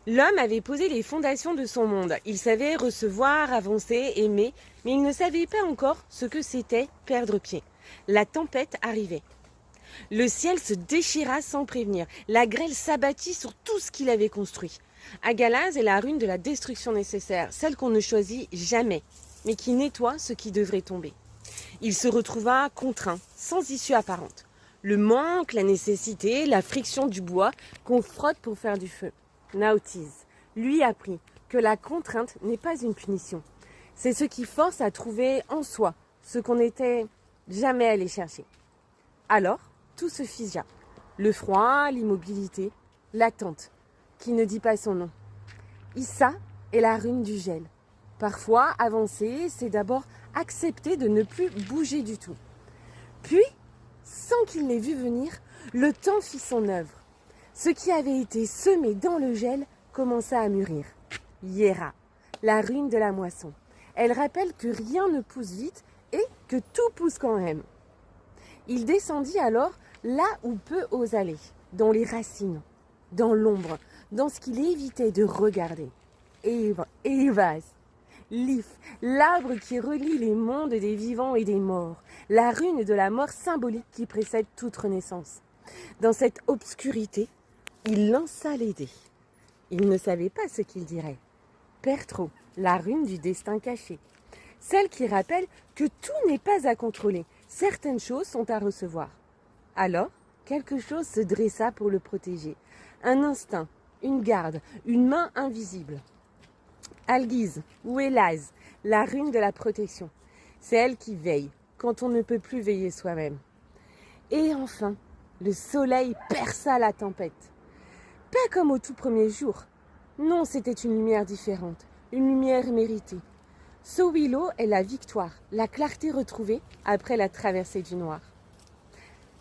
L'homme avait posé les fondations de son monde. Il savait recevoir, avancer, aimer, mais il ne savait pas encore ce que c'était perdre pied. La tempête arrivait. Le ciel se déchira sans prévenir. La grêle s'abattit sur tout ce qu'il avait construit. Agalaz est la rune de la destruction nécessaire, celle qu'on ne choisit jamais, mais qui nettoie ce qui devrait tomber. Il se retrouva contraint, sans issue apparente. Le manque, la nécessité, la friction du bois qu'on frotte pour faire du feu. Naotiz lui apprit que la contrainte n'est pas une punition. C'est ce qui force à trouver en soi ce qu'on n'était jamais allé chercher. Alors, tout se figea. Le froid, l'immobilité, l'attente, qui ne dit pas son nom. Issa est la rune du gel. Parfois, avancer, c'est d'abord accepter de ne plus bouger du tout. Puis, sans qu'il l'ait vu venir, le temps fit son œuvre. Ce qui avait été semé dans le gel commença à mûrir. Yera, la rune de la moisson. Elle rappelle que rien ne pousse vite et que tout pousse quand même. Il descendit alors là où peu ose aller, dans les racines, dans l'ombre, dans ce qu'il évitait de regarder. Evas, Lif, l'arbre qui relie les mondes des vivants et des morts, la rune de la mort symbolique qui précède toute renaissance. Dans cette obscurité, il lança les dés. Il ne savait pas ce qu'il dirait. Pertro, la rune du destin caché, celle qui rappelle que tout n'est pas à contrôler, certaines choses sont à recevoir. Alors, quelque chose se dressa pour le protéger. Un instinct, une garde, une main invisible. Algiz, ou Elaz, la rune de la protection. C'est elle qui veille, quand on ne peut plus veiller soi-même. Et enfin, le soleil perça la tempête. Pas comme au tout premier jour. Non, c'était une lumière différente, une lumière méritée. Sowilo est la victoire, la clarté retrouvée après la traversée du noir.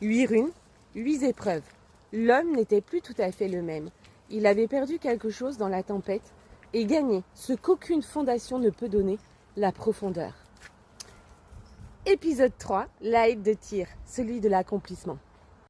8 runes, 8 épreuves. L'homme n'était plus tout à fait le même. Il avait perdu quelque chose dans la tempête et gagné ce qu'aucune fondation ne peut donner, la profondeur. Épisode 3, la haie de tir, celui de l'accomplissement.